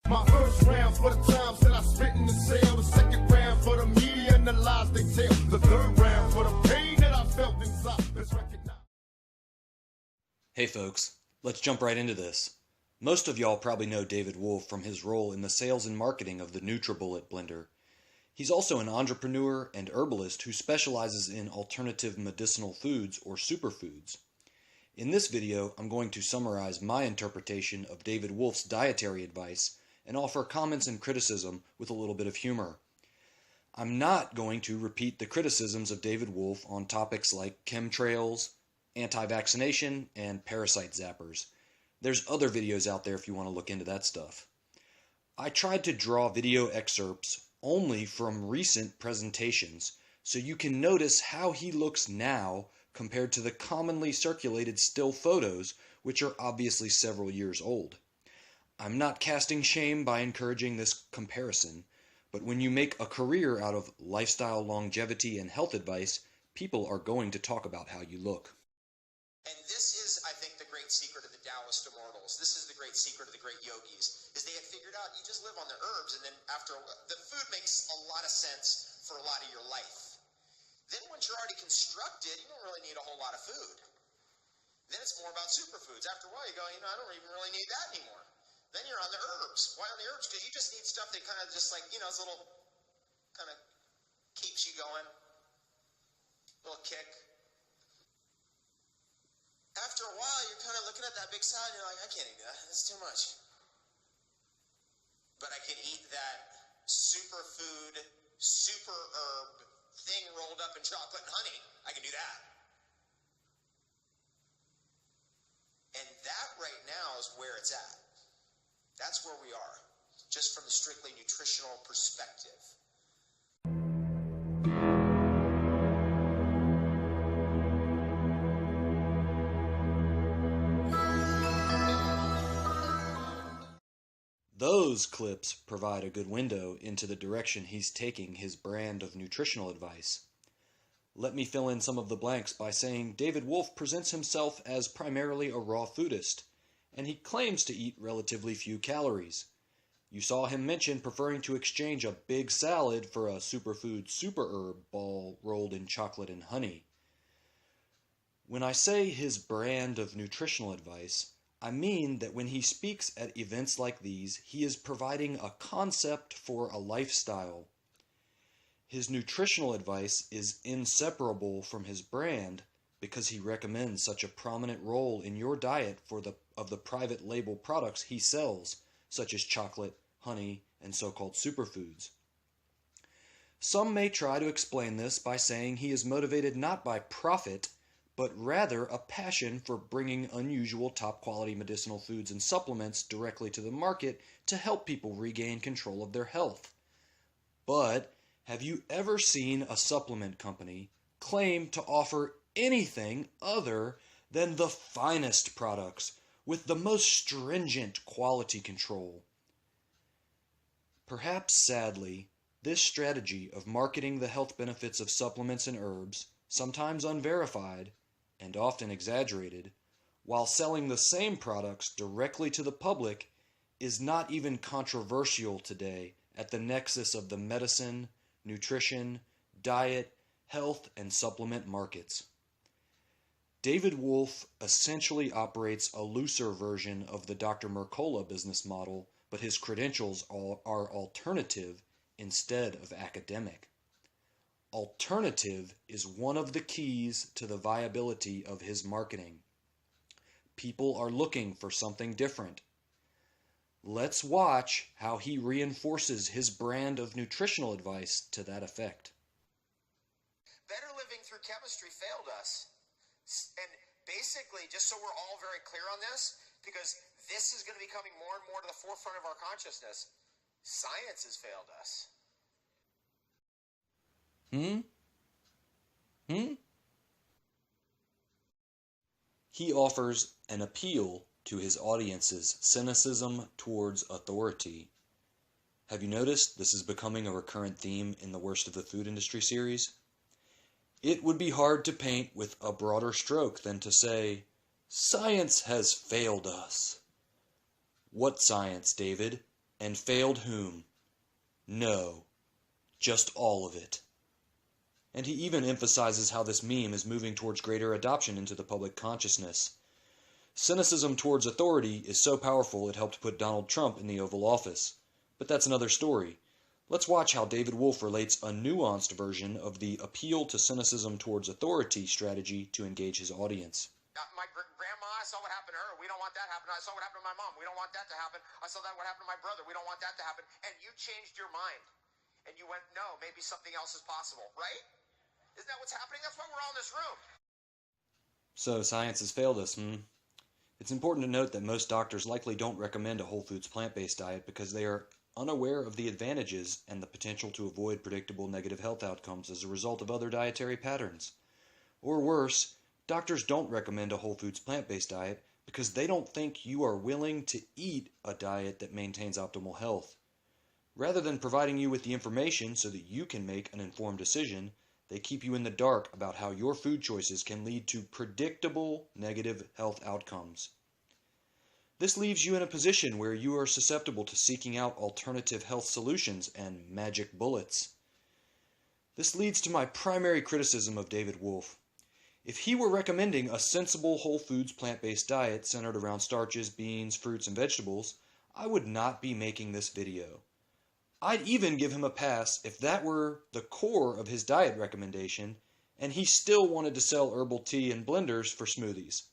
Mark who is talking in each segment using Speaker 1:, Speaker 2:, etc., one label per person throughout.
Speaker 1: My first round for the times that I spent in the cell. The second round for the media and the lies they tell. The third round for the pain that I felt inside. Let's recognize.
Speaker 2: Hey folks, let's jump right into this. Most of y'all probably know David Wolfe from his role in the sales and marketing of the NutriBullet blender. He's also an entrepreneur and herbalist who specializes in alternative medicinal foods or superfoods. In this video, I'm going to summarize my interpretation of David Wolfe's dietary advice and offer comments and criticism with a little bit of humor. I'm not going to repeat the criticisms of David Wolfe on topics like chemtrails, anti-vaccination, and parasite zappers. There's other videos out there if you want to look into that stuff. I tried to draw video excerpts only from recent presentations so you can notice how he looks now compared to the commonly circulated still photos, which are obviously several years old. I'm not casting shame by encouraging this comparison, but when you make a career out of lifestyle longevity and health advice, people are going to talk about how you look.
Speaker 3: And this is, I think, the great secret of the Taoist immortals. This is the great secret of the great yogis, is they had figured out you just live on the herbs, and then after the food makes a lot of sense for a lot of your life. Then once you're already constructed, you don't really need a whole lot of food. Then it's more about superfoods. After a while, you go, I don't even really need that anymore. Then you're on the herbs. Why on the herbs? Because you just need stuff that kind of just like, it's a little, kind of keeps you going. A little kick. After a while, you're kind of looking at that big salad, and you're like, I can't eat that. That's too much. But I can eat that superfood, super herb thing rolled up in chocolate and honey. I can do that. And that right now is where it's at. That's where we are, just from the strictly nutritional perspective.
Speaker 2: Those clips provide a good window into the direction he's taking his brand of nutritional advice. Let me fill in some of the blanks by saying David Wolfe presents himself as primarily a raw foodist, and he claims to eat relatively few calories. You saw him mention preferring to exchange a big salad for a superfood super herb ball rolled in chocolate and honey. When I say his brand of nutritional advice, I mean that when he speaks at events like these, he is providing a concept for a lifestyle. His nutritional advice is inseparable from his brand because he recommends such a prominent role in your diet of the private label products he sells, such as chocolate, honey, and so-called superfoods. Some may try to explain this by saying he is motivated not by profit, but rather a passion for bringing unusual top-quality medicinal foods and supplements directly to the market to help people regain control of their health. But have you ever seen a supplement company claim to offer anything other than the finest products with the most stringent quality control? Perhaps sadly, this strategy of marketing the health benefits of supplements and herbs, sometimes unverified and often exaggerated, while selling the same products directly to the public, is not even controversial today at the nexus of the medicine, nutrition, diet, health, and supplement markets. David Wolfe essentially operates a looser version of the Dr. Mercola business model, but his credentials are alternative instead of academic. Alternative is one of the keys to the viability of his marketing. People are looking for something different. Let's watch how he reinforces his brand of nutritional advice to that effect.
Speaker 3: Better living through chemistry failed us. And basically, just so we're all very clear on this, because this is going to be coming more and more to the forefront of our consciousness, science has failed us.
Speaker 2: He offers an appeal to his audience's cynicism towards authority. Have you noticed this is becoming a recurrent theme in the Worst of the Food Industry series? It would be hard to paint with a broader stroke than to say, science has failed us. What science, David? And failed whom? No, just all of it. And he even emphasizes how this meme is moving towards greater adoption into the public consciousness. Cynicism towards authority is so powerful it helped put Donald Trump in the Oval Office. But that's another story. Let's watch how David Wolfe relates a nuanced version of the appeal to cynicism towards authority strategy to engage his audience.
Speaker 3: My grandma, I saw what happened to her. We don't want that to happen. I saw what happened to my mom. We don't want that to happen. I saw what happened to my brother. We don't want that to happen. And you changed your mind. And you went, no, maybe something else is possible, right? Isn't that what's happening? That's why we're all in this room.
Speaker 2: So science has failed us, It's important to note that most doctors likely don't recommend a whole foods plant-based diet because they are unaware of the advantages and the potential to avoid predictable negative health outcomes as a result of other dietary patterns. Or worse, doctors don't recommend a whole foods plant-based diet because they don't think you are willing to eat a diet that maintains optimal health. Rather than providing you with the information so that you can make an informed decision, they keep you in the dark about how your food choices can lead to predictable negative health outcomes. This leaves you in a position where you are susceptible to seeking out alternative health solutions and magic bullets. This leads to my primary criticism of David Wolfe. If he were recommending a sensible whole foods plant-based diet centered around starches, beans, fruits, and vegetables, I would not be making this video. I'd even give him a pass if that were the core of his diet recommendation and he still wanted to sell herbal tea and blenders for smoothies.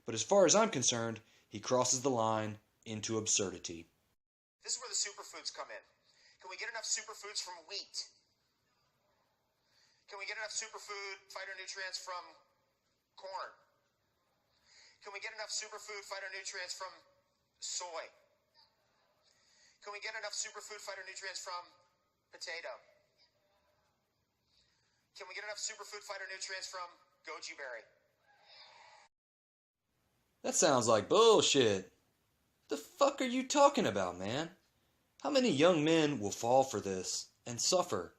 Speaker 2: But as far as I'm concerned, he crosses the line into absurdity.
Speaker 3: This is where the superfoods come in. Can we get enough superfoods from wheat? Can we get enough superfood phytonutrients from corn? Can we get enough superfood phytonutrients from soy? Can we get enough superfood phytonutrients from potato? Can we get enough superfood phytonutrients from goji berry?
Speaker 2: That sounds like bullshit. The fuck are you talking about, man? How many young men will fall for this and suffer?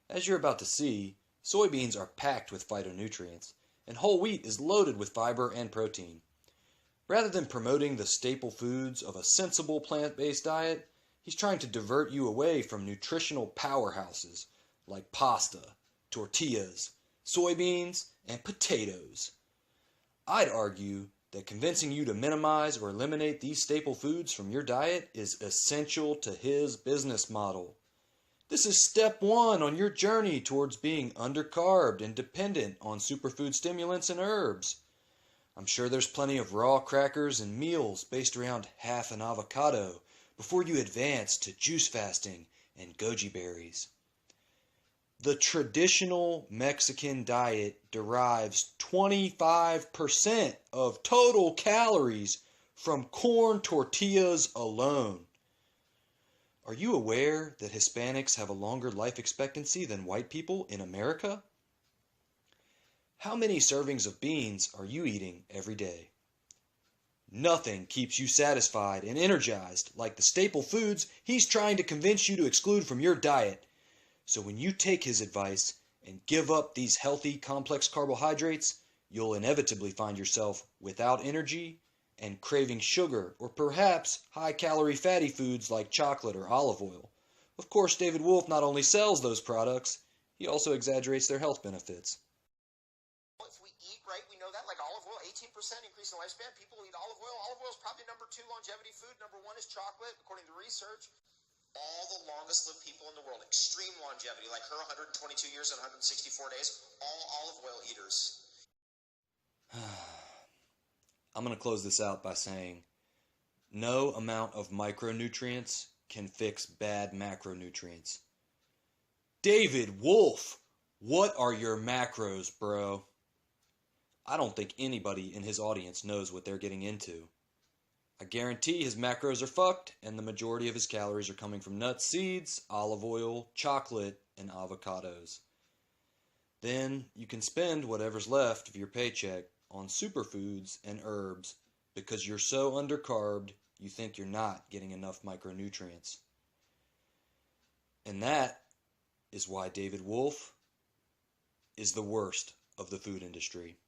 Speaker 2: As you're about to see, soybeans are packed with phytonutrients, and whole wheat is loaded with fiber and protein. Rather than promoting the staple foods of a sensible plant-based diet, he's trying to divert you away from nutritional powerhouses like pasta, tortillas, soybeans, and potatoes. I'd argue that convincing you to minimize or eliminate these staple foods from your diet is essential to his business model. This is step one on your journey towards being undercarbed and dependent on superfood stimulants and herbs. I'm sure there's plenty of raw crackers and meals based around half an avocado before you advance to juice fasting and goji berries. The traditional Mexican diet derives 25% of total calories from corn tortillas alone. Are you aware that Hispanics have a longer life expectancy than white people in America? How many servings of beans are you eating every day? Nothing keeps you satisfied and energized like the staple foods he's trying to convince you to exclude from your diet. So when you take his advice and give up these healthy, complex carbohydrates, you'll inevitably find yourself without energy and craving sugar or perhaps high-calorie fatty foods like chocolate or olive oil. Of course, David Wolfe not only sells those products, he also exaggerates their health benefits.
Speaker 3: If we eat right, we know that, like olive oil, 18% increase in lifespan. People who eat olive oil. Olive oil is probably number 2 longevity food. Number 1 is chocolate, according to research. All the longest lived people in the world, extreme longevity, like her 122 years and 164 days, all olive oil eaters.
Speaker 2: I'm going to close this out by saying, no amount of micronutrients can fix bad macronutrients. David Wolfe, what are your macros, bro? I don't think anybody in his audience knows what they're getting into. I guarantee his macros are fucked, and the majority of his calories are coming from nuts, seeds, olive oil, chocolate, and avocados. Then you can spend whatever's left of your paycheck on superfoods and herbs because you're so undercarbed you think you're not getting enough micronutrients. And that is why David Wolfe is the worst of the food industry.